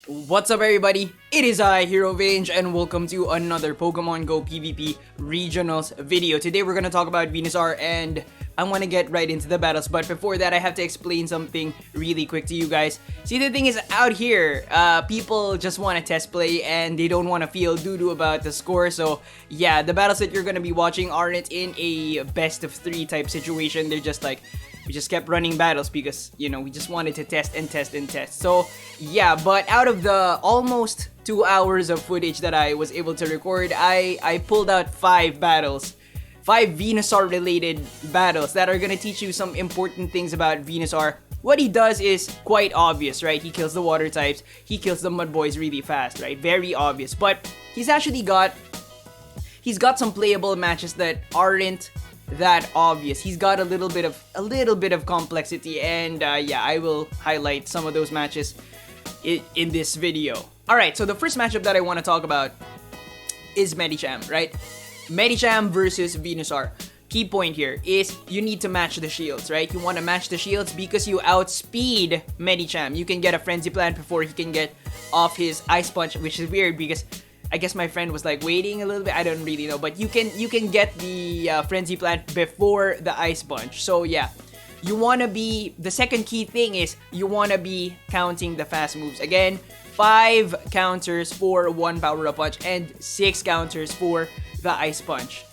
What's up everybody, it is I, Hero Vange, and welcome to another Pokemon Go PvP Regionals video. Today we're gonna talk about Venusaur and I want to get right into the battles, but before that I have to explain something really quick to you guys. See, the thing is, out here, people just want to test play and they don't want to feel doo-doo about the score. So yeah, the battles that you're gonna be watching aren't in a best of 3 type situation. They're just like, we just kept running battles because, you know, we just wanted to test and test and test. So yeah, but out of the almost 2 hours of footage that I was able to record, I pulled out 5 battles. 5 Venusaur related battles that are gonna teach you some important things about Venusaur. What he does is quite obvious, right? He kills the water types, he kills the mud boys really fast, right? Very obvious. But he's got some playable matches that aren't that obvious. He's got a little bit of complexity, and yeah, I will highlight some of those matches in this video. Alright, so the first matchup that I want to talk about is Medicham, right? Medicham versus Venusaur. Key point here is you need to match the shields, right? You want to match the shields because you outspeed Medicham. You can get a Frenzy Plant before he can get off his Ice Punch, which is weird because I guess my friend was like waiting a little bit. I don't really know, but you can get the Frenzy Plant before the Ice Punch. So yeah, you want to be, the second key thing is you want to be counting the fast moves. Again, 5 counters for 1 Power Up Punch and 6 counters for the Ice Punch.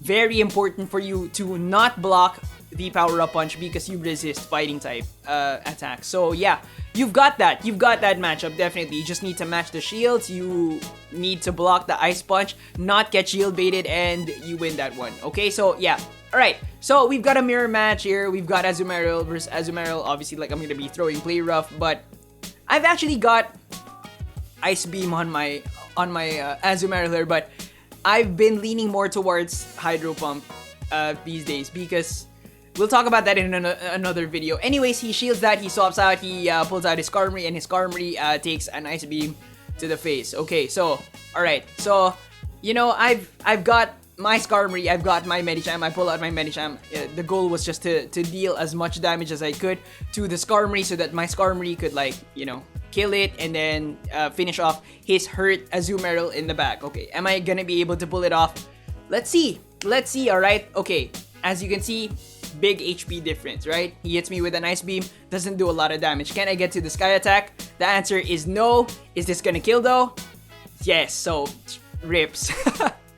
Very important for you to not block the Power Up Punch because you resist fighting type attacks. So yeah, you've got that matchup. Definitely, you just need to match the shields. You need to block the Ice Punch, not get shield baited, and you win that one. Okay, so yeah. Alright, so we've got a mirror match here. We've got Azumarill versus Azumarill. Obviously, like, I'm gonna be throwing Play Rough, but I've actually got Ice Beam on my Azumarill here, but I've been leaning more towards Hydro Pump these days because we'll talk about that in another video. Anyways, he shields that, he swaps out, he pulls out his Skarmory, and his Skarmory takes an Ice Beam to the face. Okay, so, alright. So, you know, I've got my Skarmory, I've got my Medicham, I pull out my Medicham. The goal was just to deal as much damage as I could to the Skarmory so that my Skarmory could, like, you know, kill it and then finish off his hurt Azumarill in the back. Okay, am I gonna be able to pull it off? Let's see, alright? Okay, as you can see, big HP difference, right? He hits me with an Ice Beam, doesn't do a lot of damage. Can I get to the Sky Attack? The answer is no. Is this gonna kill though? Yes, so rips.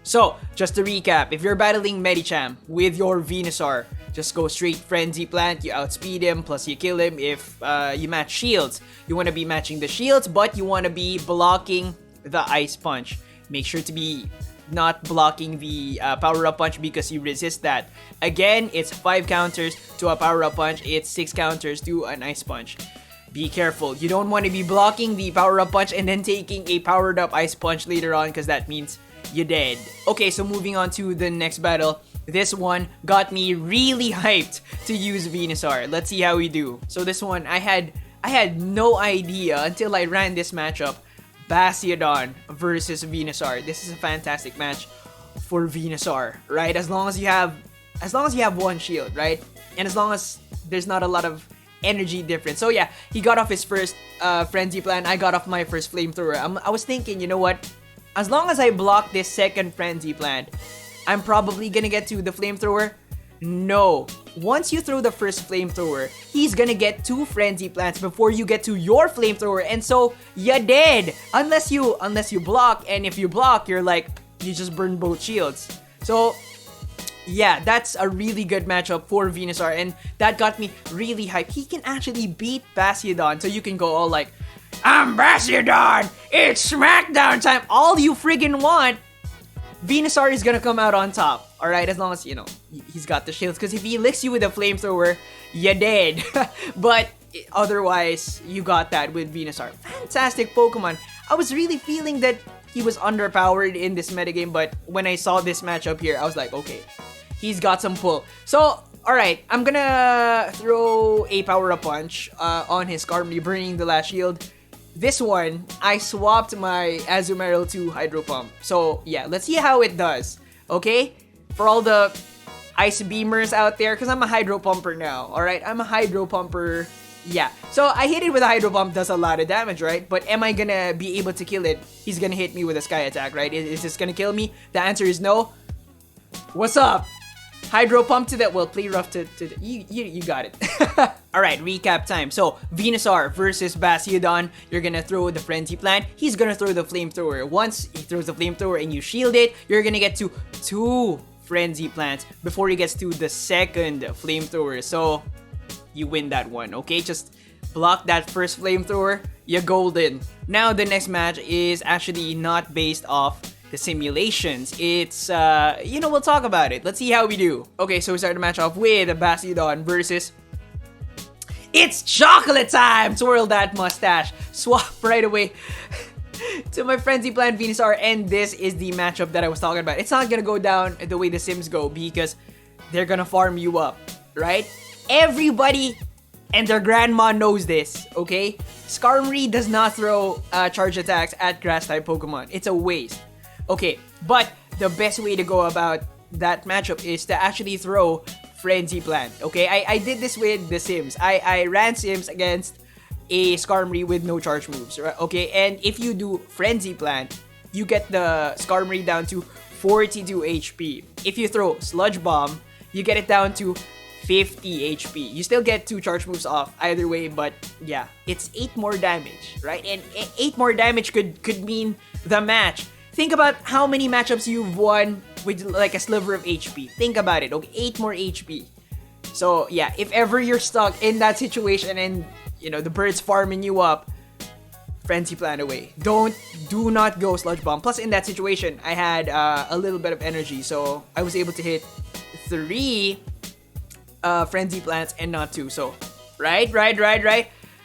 So, just to recap, if you're battling Medicham with your Venusaur, just go straight Frenzy Plant, you outspeed him, plus you kill him. If you match shields, you want to be matching the shields, but you want to be blocking the Ice Punch. Make sure to be not blocking the Power Up Punch because you resist that. Again, it's 5 counters to a Power Up Punch, it's 6 counters to an Ice Punch. Be careful, you don't want to be blocking the Power Up Punch and then taking a Powered Up Ice Punch later on because that means you're dead. Okay, so moving on to the next battle. This one got me really hyped to use Venusaur. Let's see how we do. So this one, I had no idea until I ran this matchup. Bastiodon versus Venusaur. This is a fantastic match for Venusaur, right? As long as you have one shield, right? And as long as there's not a lot of energy difference. So yeah, he got off his first Frenzy Plant. I got off my first Flamethrower. I was thinking, you know what? As long as I block this second Frenzy Plant, I'm probably gonna get to the Flamethrower. No. Once you throw the first Flamethrower, he's gonna get 2 Frenzy Plants before you get to your Flamethrower, and so you're dead. Unless you block, and if you block, you're like, you just burn both shields. So yeah, that's a really good matchup for Venusaur, and that got me really hyped. He can actually beat Bastiodon, so you can go all like, I'm Bastiodon! It's SmackDown time! All you friggin' want! Venusaur is gonna come out on top, alright? As long as, you know, he's got the shields. Because if he licks you with a Flamethrower, you're dead. But otherwise, you got that with Venusaur. Fantastic Pokemon. I was really feeling that he was underpowered in this metagame, but when I saw this matchup here, I was like, okay, he's got some pull. So, alright, I'm gonna throw a Power Up Punch on his Skarmory, burning the last shield. This one, I swapped my Azumarill to Hydro Pump. So yeah, let's see how it does. Okay? For all the Ice Beamers out there, because I'm a Hydro Pumper now. Alright? I'm a Hydro Pumper Yeah, so I hit it with a Hydro Pump, does a lot of damage, right? But am I gonna be able to kill it? He's gonna hit me with a Sky Attack, right? Is this gonna kill me? The answer is no. What's up? Hydro Pump to that. Well, play rough to you got it. Alright, recap time. So, Venusaur versus Bastiodon. You're gonna throw the Frenzy Plant. He's gonna throw the Flamethrower. Once he throws the Flamethrower and you shield it, you're gonna get to 2 Frenzy Plants before he gets to the second Flamethrower. So, you win that one, okay? Just block that first Flamethrower, you're golden. Now, the next match is actually not based off the simulations. It's, we'll talk about it. Let's see how we do. Okay, so we start the match off with Bastiodon versus... It's chocolate time! Twirl that mustache. Swap right away to my Frenzy Plant Venusaur, and this is the matchup that I was talking about. It's not gonna go down the way the Sims go because they're gonna farm you up, right? Everybody and their grandma knows this, okay? Skarmory does not throw charge attacks at Grass-type Pokemon. It's a waste. Okay, but the best way to go about that matchup is to actually throw Frenzy Plant, okay? I did this with the Sims. I ran Sims against a Skarmory with no charge moves, right? Okay, and if you do Frenzy Plant, you get the Skarmory down to 42 HP. If you throw Sludge Bomb, you get it down to 50 HP. You still get 2 charge moves off either way, but yeah, it's 8 more damage, right? And 8 more damage could mean the match. Think about how many matchups you've won with like a sliver of HP. Think about it, okay? 8 more HP. So yeah, if ever you're stuck in that situation and the bird's farming you up, Frenzy Plant away. Do not go Sludge Bomb. Plus in that situation, I had a little bit of energy, so I was able to hit 3 Frenzy Plants and not 2. So right.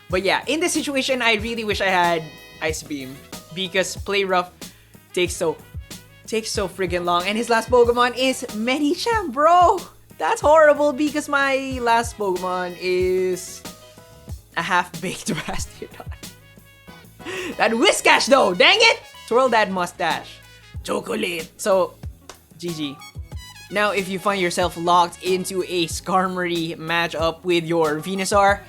But yeah, in this situation, I really wish I had Ice Beam because Play Rough takes so friggin' long, and his last Pokemon is Medicham, bro. That's horrible because my last Pokemon is a half-baked Bastiodon. That Whiscash though, dang it! Twirl that mustache. Chocolate. So, GG. Now, if you find yourself locked into a Skarmory matchup with your Venusaur,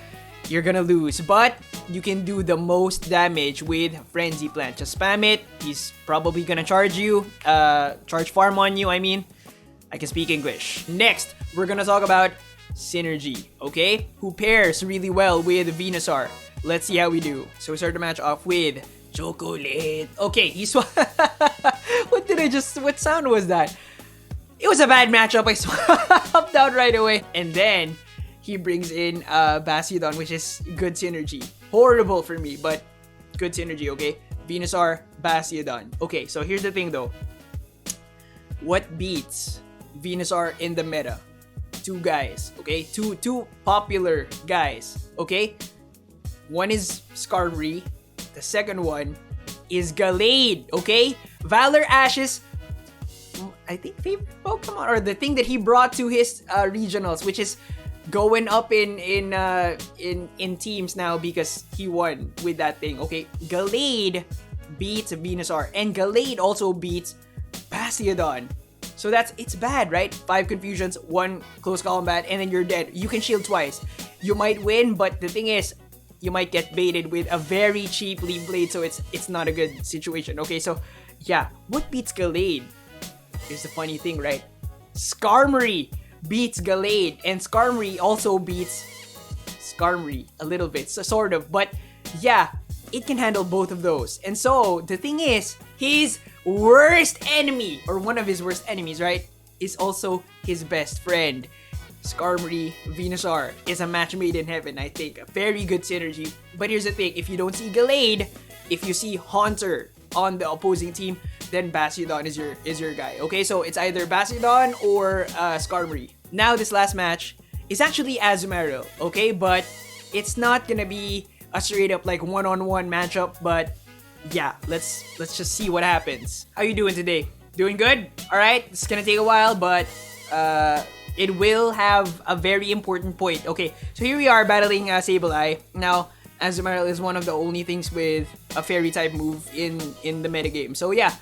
you're gonna lose. But you can do the most damage with Frenzy Plant. Just spam it. He's probably gonna charge you. Charge farm on you, I mean. I can speak English. Next, we're gonna talk about Synergy, okay? Who pairs really well with Venusaur. Let's see how we do. So we start the match off with Chocolate. Okay, he what sound was that? It was a bad matchup. I swapped out right away. And then he brings in Bastiodon, which is good synergy. Horrible for me, but good synergy, okay? Venusaur, Bastiodon. Okay, so here's the thing though. What beats Venusaur in the meta? 2 guys, okay? Two popular guys, okay? One is Skarmory. The second one is Gallade, okay? Valor Ash's, I think, favorite Pokemon, or the thing that he brought to his regionals, which is going up in teams now because he won with that thing, okay? Gallade beats Venusaur, and Gallade also beats Bastiodon. So it's bad, right? 5 confusions, 1 close combat, and then you're dead. You can shield twice. You might win, but the thing is, you might get baited with a very cheap Leaf Blade, so it's not a good situation. Okay, so yeah, what beats Gallade? Here's the funny thing, right? Skarmory beats Gallade, and Skarmory also beats Skarmory a little bit, so sort of, but yeah, it can handle both of those. And so the thing is, his worst enemy, or one of his worst enemies, right, is also his best friend. Skarmory Venusaur is a match made in heaven, I think. A very good synergy. But here's the thing, if you don't see Gallade, if you see Haunter on the opposing team, then Bastiodon is your guy. Okay, so it's either Bastiodon or Skarmory. Now this last match is actually Azumarill, okay, but it's not gonna be a straight up like one-on-one matchup, but yeah, let's just see what happens. How you doing today? Doing good? Alright, it's gonna take a while, but it will have a very important point. Okay, so here we are battling Sableye. Now, Azumarill is one of the only things with a fairy type move in the metagame. So yeah,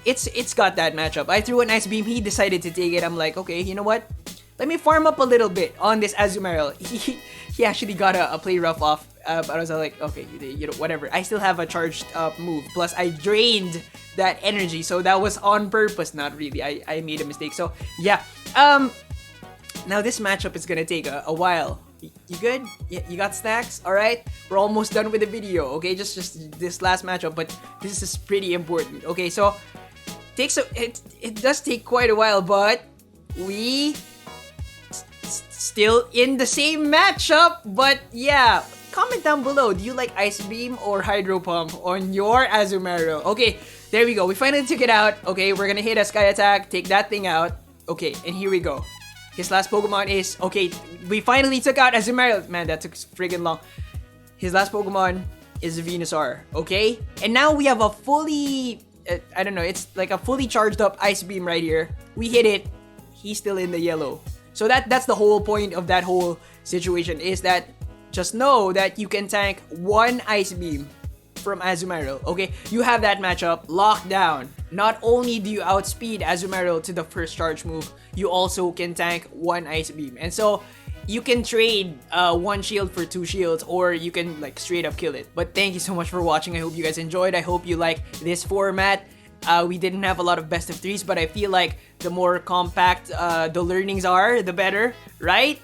it's got that matchup. I threw a nice beam, he decided to take it. I'm like, okay, you know what? Let me farm up a little bit on this Azumarill. he actually got a play rough off. But I was like, okay, you know, whatever. I still have a charged up move. Plus, I drained that energy, so that was on purpose. Not really. I made a mistake. So yeah. Now this matchup is gonna take a while. You good? You got stacks? All right. We're almost done with the video. Okay, just this last matchup, but this is pretty important. Okay, so it does take quite a while, but we still in the same matchup. But yeah, comment down below. Do you like Ice Beam or Hydro Pump on your Azumarill? Okay, there we go. We finally took it out. Okay, we're gonna hit a Sky Attack, take that thing out. Okay, and here we go. His last Pokemon is... Okay, we finally took out Azumarill. Man, that took friggin' long. His last Pokemon is Venusaur. Okay? And now we have a fully... I don't know, it's like a fully charged up Ice Beam right here. We hit it. He's still in the yellow. So that's the whole point of that whole situation, is that just know that you can tank one Ice Beam from Azumarill. Okay? You have that matchup locked down. Not only do you outspeed Azumarill to the first charge move, you also can tank one Ice Beam. And so, you can trade one shield for two shields, or you can like straight up kill it. But thank you so much for watching. I hope you guys enjoyed. I hope you like this format. We didn't have a lot of best of threes, but I feel like the more compact the learnings are, the better, right?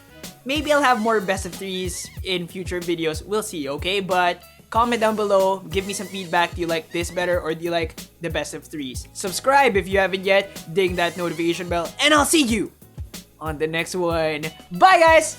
Maybe I'll have more best of threes in future videos. We'll see, okay? But comment down below, give me some feedback. Do you like this better, or do you like the best of threes? Subscribe if you haven't yet, ding that notification bell, and I'll see you on the next one. Bye guys!